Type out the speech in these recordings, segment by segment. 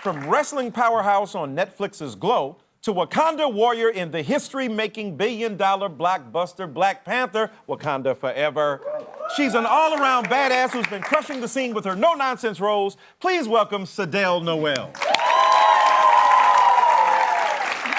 From wrestling powerhouse on Netflix's Glow to Wakanda warrior in the history-making billion-dollar blockbuster Black Panther, Wakanda Forever. She's an all-around badass who's been crushing the scene with her no-nonsense roles. Please welcome Syndell Noel.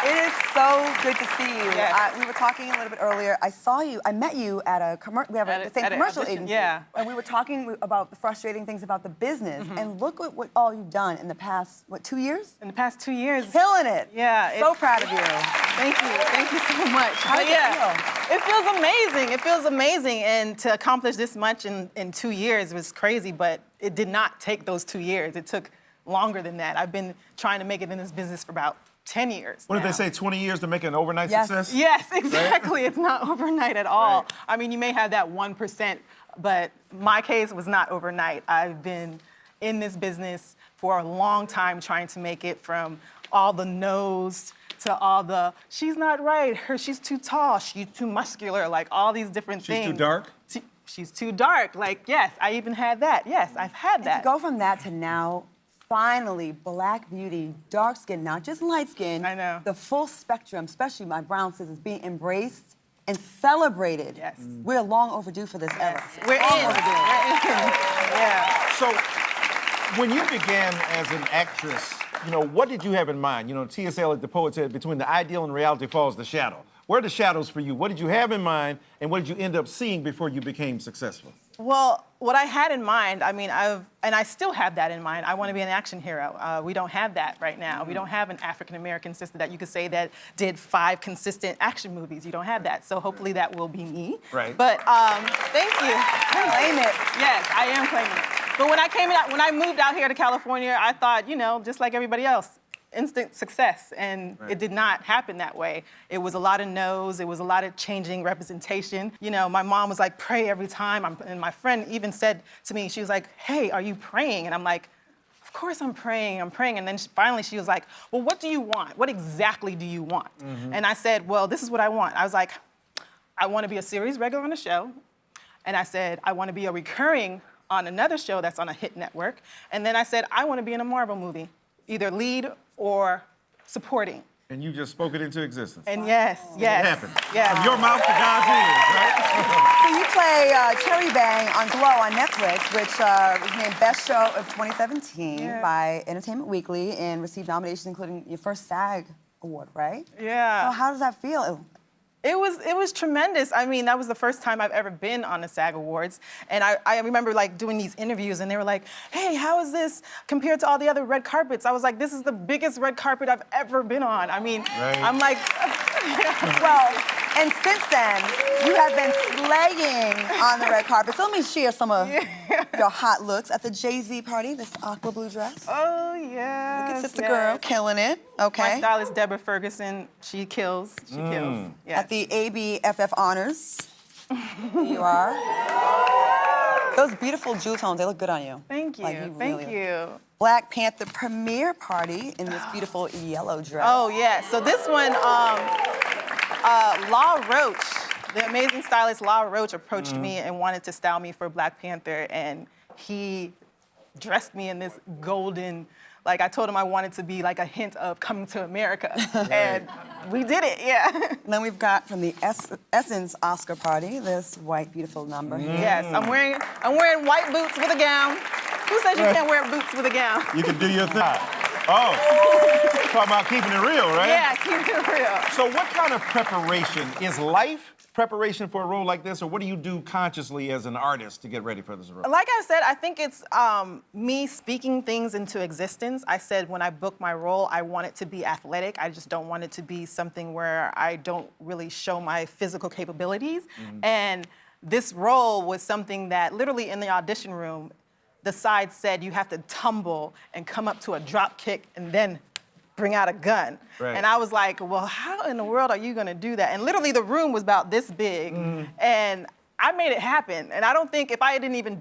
It is so good to see you. Yes. We were talking a little bit earlier. I met you at a commercial. We have the same commercial agency. Yeah. And we were talking about the frustrating things about the business. And look at what all you've done in the past, 2 years? In the past 2 years. Killing it. Yeah. So proud of you. Thank you. Thank you so much. How does it feel? It feels amazing. It feels amazing. And to accomplish this much in 2 years was crazy, but it did not take those 2 years. It took longer than that. I've been trying to make it in this business for about 10 years What now. did they say, 20 years to make an overnight Yes. success? Yes, exactly. It's not overnight at all. Right. I mean, you may have that 1%, but my case was not overnight. I've been in this business for a long time trying to make it, from all the no's to all the, she's not right, she's too tall, she's too muscular, like all these different things. She's too dark? She's too dark. Like, yes, I even had that. Yes, I've had that. To go from that to now, finally, Black beauty, dark skin, not just light skin. I know. The full spectrum, especially my brown sisters, being embraced and celebrated. Yes. We're long overdue for this era. We're Long in. overdue. We're in. Yeah. So, when you began as an actress, what did you have in mind? T.S. Eliot, the poet, said, between the ideal and reality falls the shadow. Where are the shadows for you? What did you have in mind, and what did you end up seeing before you became successful? Well, what I had in mind, I mean, and I still have that in mind. I want to be an action hero. We don't have that right now. We don't have an African-American sister that you could say that did 5 consistent action movies. You don't have that. So hopefully that will be me. Right. But thank you. Claim it. Yes, I am claiming it. But when I moved out here to California, I thought, just like everybody else, instant success, and it did not happen that way. It was a lot of no's, it was a lot of changing representation. My mom was like, pray every time, and my friend even said to me, she was like, hey, are you praying? And I'm like, of course I'm praying. And then finally she was like, well, what do you want? What exactly do you want? And I said, well, this is what I want. I was like, I want to be a series regular on a show, and I said, I want to be a recurring on another show that's on a hit network, and then I said, I want to be in a Marvel movie, either lead or supporting. And you just spoke it into existence. And yes. It happened. Yes. From your mouth to God's ears, right? So you play Cherry Bang on Glow on Netflix, which was named Best Show of 2017 by Entertainment Weekly and received nominations, including your first SAG award, right? Yeah. So how does that feel? It was tremendous. I mean, that was the first time I've ever been on the SAG Awards. And I remember doing these interviews, and they were like, hey, how is this compared to all the other red carpets? I was like, this is the biggest red carpet I've ever been on. I mean, I'm like, well, and since then, you have been slaying on the red carpet. So let me share some of your hot looks at the Jay-Z party, this aqua blue dress. Oh, yeah. Look at Sister Girl, killing it, okay. My stylist, Deborah Ferguson, she kills, she kills. Yeah. At the ABFF Honors, here you are. Those beautiful jewel tones, they look good on you. Thank you, Thank you. Black Panther premiere party in this beautiful yellow dress. Oh, yeah, so this one, Law Roach, the amazing stylist Law Roach approached me and wanted to style me for Black Panther, and he dressed me in this golden, I told him I wanted to be like a hint of Coming to America, and we did it, yeah. And then we've got from the Essence Oscar party, this white, beautiful number here. Yes, I'm wearing white boots with a gown. Who says you can't wear boots with a gown? You can do your thing. Oh, talking about keeping it real, right? Yeah, keeping it real. So what kind of preparation? Is life preparation for a role like this, or what do you do consciously as an artist to get ready for this role? Like I said, I think it's me speaking things into existence. I said when I book my role, I want it to be athletic. I just don't want it to be something where I don't really show my physical capabilities. And this role was something that literally in the audition room, the side said you have to tumble and come up to a drop kick and then bring out a gun. Right. And I was like, well, how in the world are you gonna do that? And literally the room was about this big, and I made it happen. And I don't think if I didn't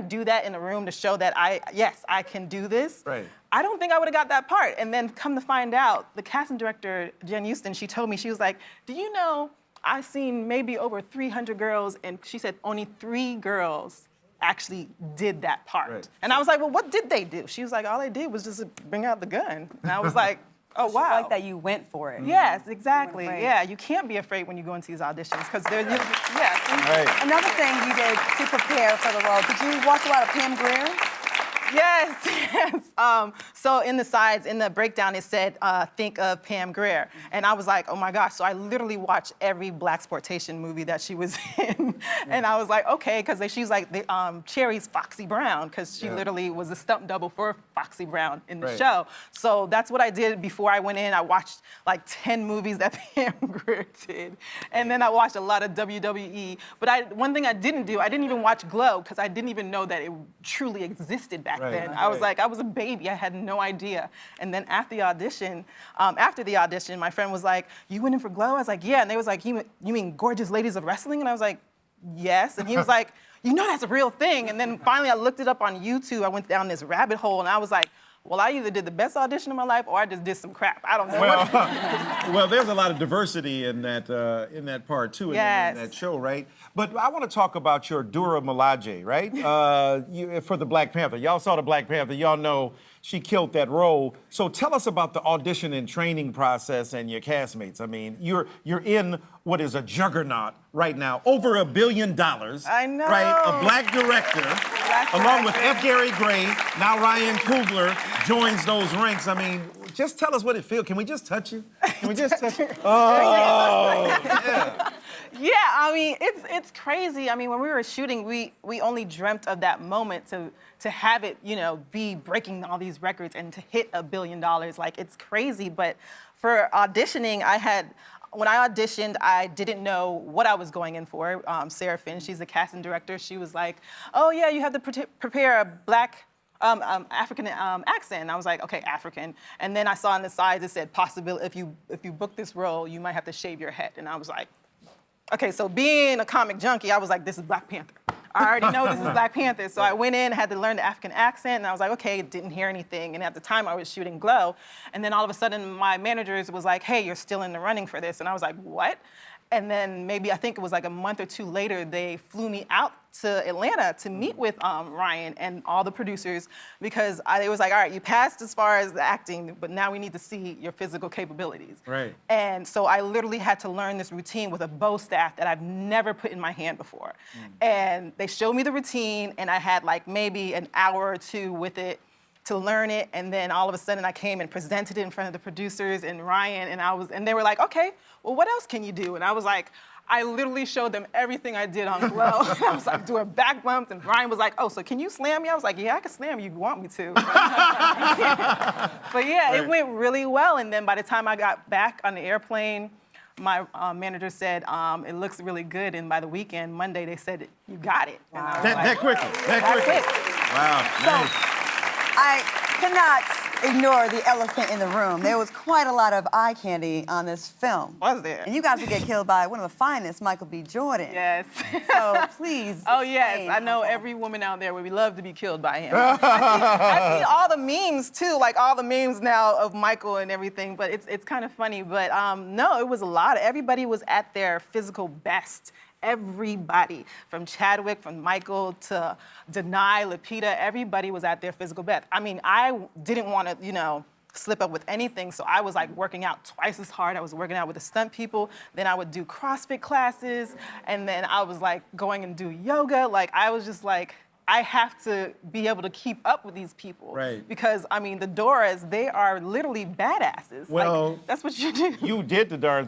do that in the room to show that I can do this, right. I don't think I would have got that part. And then come to find out, the casting director, Jen Houston, she told me, she was like, do you know, I've seen maybe over 300 girls, and she said only 3 girls actually did that part. Right. And I was like, well, what did they do? She was like, all they did was just bring out the gun. And I was like, oh, wow. I like that you went for it. Yes, exactly. Right. Yeah, you can't be afraid when you go into these auditions because they're, yeah. Right. Another thing you did to prepare for the role, did you watch a lot of Pam Grier? Yes, yes. So in the sides, in the breakdown, it said, think of Pam Grier. And I was like, oh my gosh. So I literally watched every blaxploitation movie that she was in. And I was like, okay, because she was like Cherry's Foxy Brown, because she literally was a stunt double for Foxy Brown in the show. So that's what I did before I went in. I watched like 10 movies that Pam Grier did. And then I watched a lot of WWE. But one thing I didn't do, I didn't even watch Glow, because I didn't even know that it truly existed back then. I was like, I was a baby. I had no idea. And then after the audition, my friend was like, you went in for Glow? I was like, yeah. And they was like, you mean Gorgeous Ladies of Wrestling? And I was like, yes. And he was like, you know that's a real thing. And then finally I looked it up on YouTube. I went down this rabbit hole and I was like, well, I either did the best audition of my life or I just did some crap. I don't know. Well, there's a lot of diversity in that part too, in that show, right? But I want to talk about your Dura Milaje, right? For the Black Panther. Y'all saw the Black Panther. Y'all know she killed that role. So tell us about the audition and training process and your castmates. I mean, you're in what is a juggernaut right now, over $1 billion. I know. Right, a black director, along with F. Gary Gray. Now Ryan Coogler joins those ranks. I mean, just tell us what it feels. Can we just touch you? Can we just touch you? Oh, yeah. Yeah, I mean, it's crazy. I mean, when we were shooting, we only dreamt of that moment to have it, you know, be breaking all these records and to hit $1 billion. Like, it's crazy. But for auditioning, when I auditioned, I didn't know what I was going in for. Sarah Finn, she's the casting director. She was like, oh yeah, you have to prepare a black African accent. And I was like, okay, African. And then I saw on the sides it said, possibility, if you book this role, you might have to shave your head. And I was like, okay, so being a comic junkie, I was like, this is Black Panther. I already know this is Black Panther. So I went in, had to learn the African accent, and I was like, okay, didn't hear anything. And at the time, I was shooting Glow. And then all of a sudden, my managers was like, hey, you're still in the running for this. And I was like, what? And then maybe, I think it was like a month or two later, they flew me out to Atlanta to meet with Ryan and all the producers, because it was like, all right, you passed as far as the acting, but now we need to see your physical capabilities. Right. And so I literally had to learn this routine with a bow staff that I've never put in my hand before. And they showed me the routine, and I had like maybe an hour or two with it to learn it, and then all of a sudden I came and presented it in front of the producers and Ryan, and they were like, okay, well, what else can you do? And I was like, I literally showed them everything I did on Glow. I was like doing back bumps, and Ryan was like, oh, so can you slam me? I was like, yeah, I can slam you if you want me to. But yeah, it went really well, and then by the time I got back on the airplane, my manager said, it looks really good, and by the weekend, Monday, they said, you got it. Wow. That quickly. That's it. Wow. Nice. I cannot ignore the elephant in the room. There was quite a lot of eye candy on this film. Was there? And you guys would get killed by one of the finest, Michael B. Jordan. Yes. So please. Oh, yes. explain. I know every woman out there would love to be killed by him. I see all the memes, too, like all the memes now of Michael and everything, but it's kind of funny. But no, it was a lot. Everybody was at their physical best. Everybody, from Chadwick, from Michael to Denai, Lupita, everybody was at their physical best. I mean, I didn't want to, you know, slip up with anything, so I was like working out twice as hard. I was working out with the stunt people, then I would do CrossFit classes, and then I was like going and do yoga. Like, I was just like, I have to be able to keep up with these people. Right. Because, I mean, the Doras, they are literally badasses. Well, like, that's what you do. You did the darn